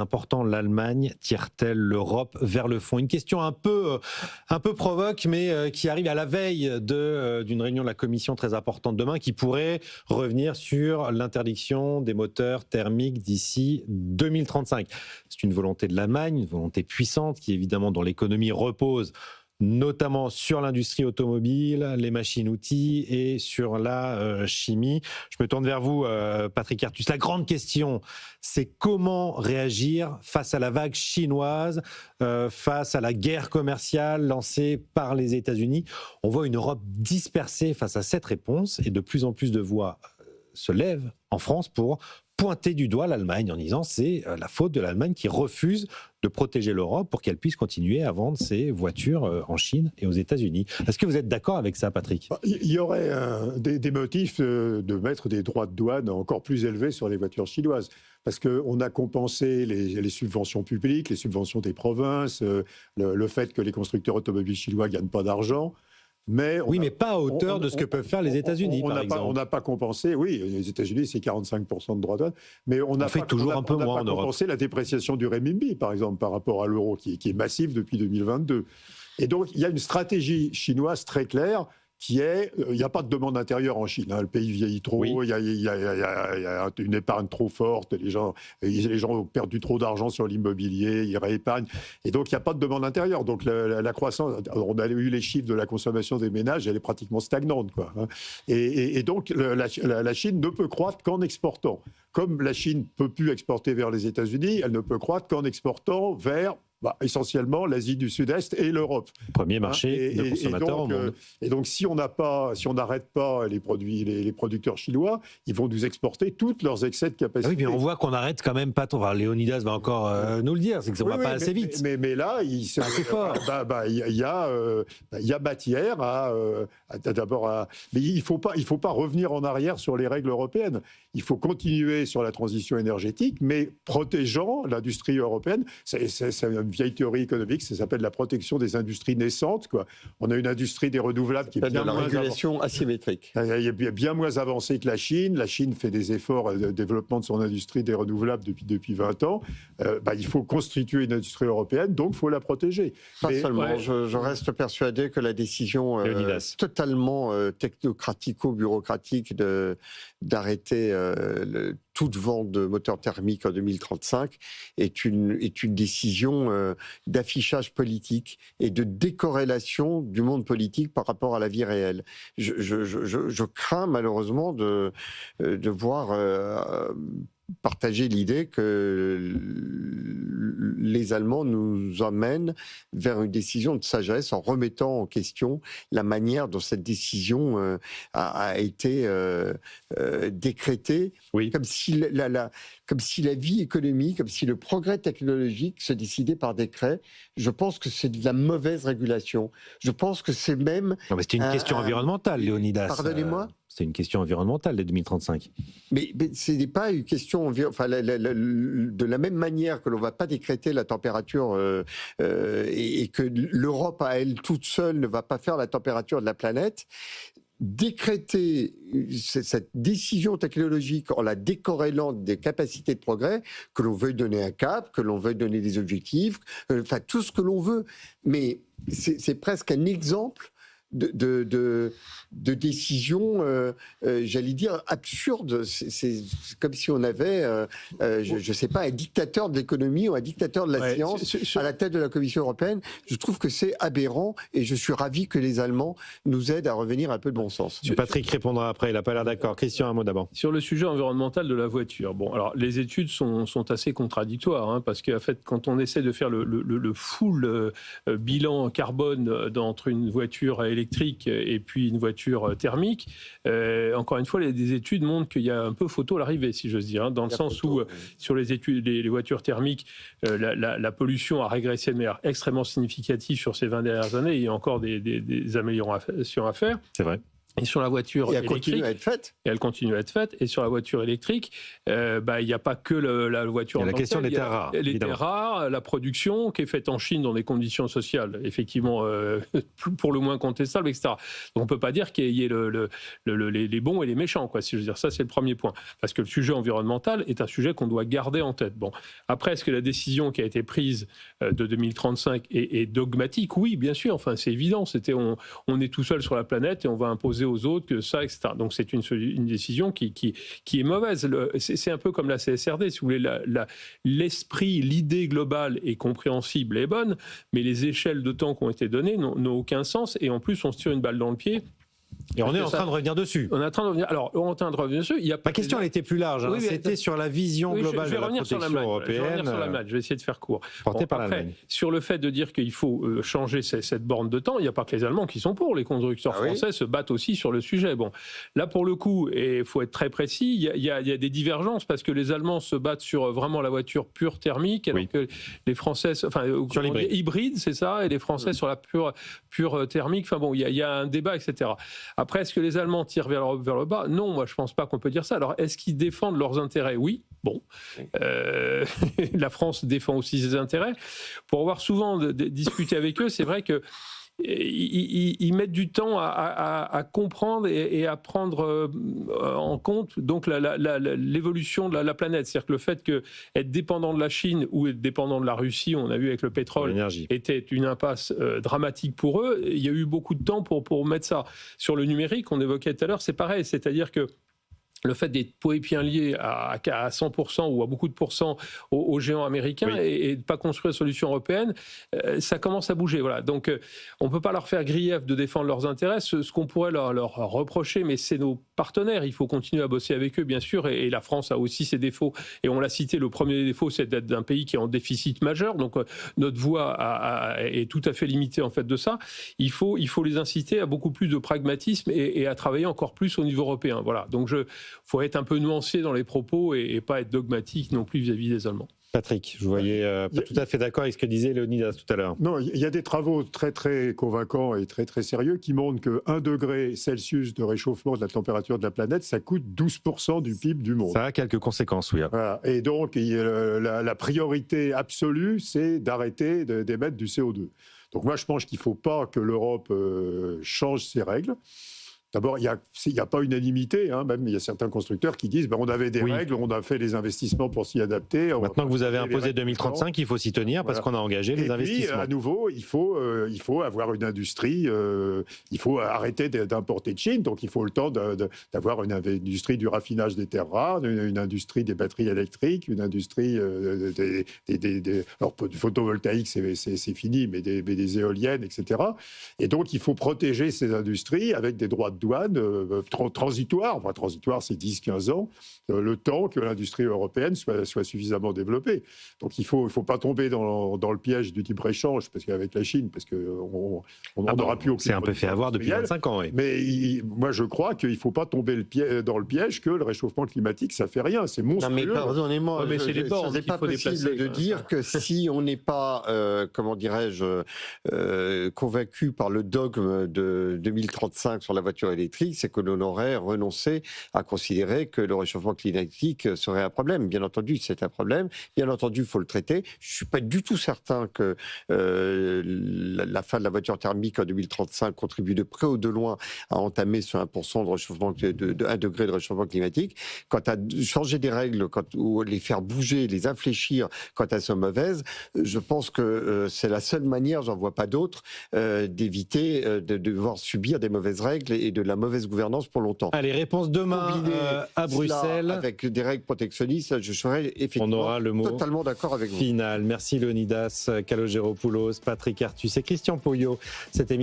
important l'Allemagne tire-t-elle l'Europe vers le fond? Une question un peu provoque, mais qui arrive à la veille d'une réunion de la Commission très importante demain, qui pourrait revenir sur l'interdiction des moteurs thermiques d'ici 2035. C'est une volonté de l'Allemagne, une volonté puissante qui évidemment dans l'économie repose notamment sur l'industrie automobile, les machines-outils et sur la chimie. Je me tourne vers vous, Patrick Artus. La grande question, c'est comment réagir face à la vague chinoise, face à la guerre commerciale lancée par les États-Unis. On voit une Europe dispersée face à cette réponse et de plus en plus de voix se lèvent en France pour pointer du doigt l'Allemagne en disant c'est la faute de l'Allemagne qui refuse de protéger l'Europe pour qu'elle puisse continuer à vendre ses voitures en Chine et aux États-Unis. Est-ce que vous êtes d'accord avec ça, Patrick ? Il y aurait des motifs de mettre des droits de douane encore plus élevés sur les voitures chinoises. Parce qu'on a compensé les subventions publiques, les subventions des provinces, le fait que les constructeurs automobiles chinois ne gagnent pas d'argent. Mais pas à hauteur de ce que peuvent faire les États-Unis, par exemple. On n'a pas compensé, oui, les États-Unis, c'est 45% de droits de douane, mais on n'a pas compensé la dépréciation du renminbi, par exemple, par rapport à l'euro, qui est massif depuis 2022. Et donc, il y a une stratégie chinoise très claire, qui est, il n'y a pas de demande intérieure en Chine. Le pays vieillit trop, il y a une épargne trop forte, les gens ont perdu trop d'argent sur l'immobilier, ils réépargnent. Et donc, il n'y a pas de demande intérieure. Donc, la croissance, on a eu les chiffres de la consommation des ménages, elle est pratiquement stagnante, quoi. Et donc, la Chine ne peut croître qu'en exportant. Comme la Chine ne peut plus exporter vers les États-Unis, elle ne peut croître qu'en exportant vers essentiellement l'Asie du Sud-Est et l'Europe. Premier marché de consommateurs au monde. Et donc, si on n'arrête pas les producteurs chinois, ils vont nous exporter tous leurs excès de capacité. Oui, mais on voit qu'on n'arrête quand même pas. Léonidas va encore nous le dire, c'est que ça ne va pas assez vite. Mais là, il y a matière d'abord. Mais il faut pas revenir en arrière sur les règles européennes. Il faut continuer sur la transition énergétique, mais protégeant l'industrie européenne. C'est une vieille théorie économique, ça s'appelle la protection des industries naissantes, quoi. On a une industrie des renouvelables qui est bien moins régulation asymétrique. Elle est bien moins avancée que la Chine. La Chine fait des efforts de développement de son industrie des renouvelables depuis 20 ans. Il faut constituer une industrie européenne, donc il faut la protéger. Seulement, je reste persuadé que la décision totalement technocratico-bureaucratique d'arrêter toute vente de moteurs thermiques en 2035 est une décision d'affichage politique et de décorrélation du monde politique par rapport à la vie réelle. Je crains malheureusement de voir partager l'idée que les Allemands nous emmènent vers une décision de sagesse en remettant en question la manière dont cette décision a été décrétée, comme si la vie économique, comme si le progrès technologique se décidait par décret. Je pense que c'est de la mauvaise régulation. Je pense que c'est même... Non, mais c'est une question environnementale, Léonidas. Pardonnez-moi. C'est une question environnementale dès 2035. Mais ce n'est pas une question... de la même manière que l'on ne va pas décréter la température et que l'Europe à elle toute seule ne va pas faire la température de la planète, décréter cette décision technologique en la décorrélant des capacités de progrès, que l'on veuille donner un cap, que l'on veuille donner des objectifs, tout ce que l'on veut. Mais c'est presque un exemple de décisions, j'allais dire, absurdes. C'est comme si on avait, je ne sais pas, un dictateur de l'économie ou un dictateur de la science à la tête de la Commission européenne. Je trouve que c'est aberrant et je suis ravi que les Allemands nous aident à revenir un peu de bon sens. Patrick répondra après, il n'a pas l'air d'accord. Christian, un mot d'abord. Sur le sujet environnemental de la voiture, alors les études sont assez contradictoires, parce qu'en fait, quand on essaie de faire le full bilan carbone entre une voiture électrique et puis une voiture thermique, encore une fois, des études montrent qu'il y a un peu photo à l'arrivée, si j'ose dire, dans le sens où, sur les études, les voitures thermiques, la pollution a régressé de manière extrêmement significative sur ces 20 dernières années. Il y a encore des améliorations à faire. C'est vrai. Et sur la voiture électrique, continue à être faite. Et elle continue à être faite. Et sur la voiture électrique, il n'y a pas que la voiture. Il y a la question des terres rares. Les terres rares, la production qui est faite en Chine dans des conditions sociales, effectivement, pour le moins contestables, etc. Donc on ne peut pas dire qu'il y ait les bons et les méchants, quoi. Si je veux dire, ça c'est le premier point. Parce que le sujet environnemental est un sujet qu'on doit garder en tête. Bon, après, est-ce que la décision qui a été prise de 2035 est dogmatique? Oui, bien sûr. Enfin, c'est évident. C'était on est tout seul sur la planète et on va imposer aux autres que ça, etc. Donc c'est une décision qui est mauvaise. C'est un peu comme la CSRD, si vous voulez. L'esprit, l'idée globale est compréhensible et bonne, mais les échelles de temps qui ont été données n'ont aucun sens, et en plus on se tire une balle dans le pied. Et on est en train de revenir dessus. On est en train de revenir. Alors, on est en train de revenir dessus. La question, elle était plus large. Hein. Oui, c'était sur la vision globale de la protection européenne. Je vais revenir sur l'AMAD. Je vais essayer de faire court. Porté par l'Allemagne. Sur le fait de dire qu'il faut changer cette borne de temps, il n'y a pas que les Allemands qui sont pour. Les constructeurs français se battent aussi sur le sujet. Bon, là, pour le coup, et il faut être très précis, il y a des divergences parce que les Allemands se battent sur vraiment la voiture pure thermique, alors que les Français, enfin, sur l'hybride, c'est ça, et les Français sur la pure thermique. Enfin bon, il y a un débat, etc. Après, est-ce que les Allemands tirent vers le bas? Non, moi je pense pas qu'on peut dire ça. Alors, est-ce qu'ils défendent leurs intérêts? Oui. Bon, la France défend aussi ses intérêts. Pour avoir souvent discuté avec eux, c'est vrai que ils mettent du temps à comprendre et à prendre en compte donc l'évolution de la planète. C'est-à-dire que le fait qu'être dépendant de la Chine ou être dépendant de la Russie, on a vu avec le pétrole, était une impasse dramatique pour eux. Il y a eu beaucoup de temps pour mettre ça. Sur le numérique, on évoquait tout à l'heure, c'est pareil. C'est-à-dire que le fait d'être bien lié à 100% ou à beaucoup de pourcents aux géants américains et de ne pas construire une solution européenne, ça commence à bouger. Voilà. Donc, on ne peut pas leur faire grief de défendre leurs intérêts. Ce qu'on pourrait leur reprocher, mais c'est nos partenaires. Il faut continuer à bosser avec eux, bien sûr. Et la France a aussi ses défauts. Et on l'a cité, le premier défaut, c'est d'être d'un pays qui est en déficit majeur. Donc, notre voix est tout à fait limitée, en fait, de ça. Il faut les inciter à beaucoup plus de pragmatisme et à travailler encore plus au niveau européen. Voilà. Donc, faut être un peu nuancé dans les propos et pas être dogmatique non plus vis-à-vis des Allemands. Patrick, je voyais pas tout à fait d'accord avec ce que disait Léonidas tout à l'heure. Non, il y a des travaux très très convaincants et très très sérieux qui montrent que 1 degré Celsius de réchauffement de la température de la planète, ça coûte 12% du PIB du monde. Ça a quelques conséquences, oui. Voilà. Et donc, la priorité absolue, c'est d'arrêter d'émettre du CO2. Donc moi, je pense qu'il ne faut pas que l'Europe change ses règles. D'abord, il n'y a pas unanimité, hein, même il y a certains constructeurs qui disent on avait des règles, on a fait les investissements pour s'y adapter. Maintenant que vous avez imposé 2035, il faut s'y tenir parce qu'on a engagé les investissements. Puis, à nouveau, il faut avoir une industrie, il faut arrêter d'importer de Chine, donc il faut le temps d'avoir une industrie du raffinage des terres rares, une industrie des batteries électriques, une industrie alors du photovoltaïque, c'est fini, mais des éoliennes, etc. Et donc, il faut protéger ces industries avec des droits de douane transitoire, c'est 10-15 ans, le temps que l'industrie européenne soit suffisamment développée. Donc il ne faut pas tomber dans le piège du libre-échange avec la Chine, parce qu'on n'en aura plus aucun. C'est un peu fait avoir depuis 25 ans. Oui. Mais moi je crois qu'il ne faut pas tomber dans le piège que le réchauffement climatique, ça ne fait rien, c'est monstrueux. Non mais pardonnez-moi, ce n'est pas possible de dire que si on n'est pas, convaincu par le dogme de 2035 sur la voiture électrique, c'est que l'on aurait renoncé à considérer que le réchauffement climatique serait un problème. Bien entendu, c'est un problème. Bien entendu, il faut le traiter. Je ne suis pas du tout certain que la fin de la voiture thermique en 2035 contribue de près ou de loin à entamer ce 1% de réchauffement, de 1 degré de réchauffement climatique. Quant à changer des règles, ou les faire bouger, les infléchir quand elles sont mauvaises, je pense que c'est la seule manière, j'en vois pas d'autre, d'éviter de devoir subir des mauvaises règles et de la mauvaise gouvernance pour longtemps. Allez, réponse demain à Bruxelles. Avec des règles protectionnistes, je serais effectivement totalement d'accord avec vous. Final. Merci Léonidas Kalogeropoulos, Patrick Artus et Christian Poyot. Cette émission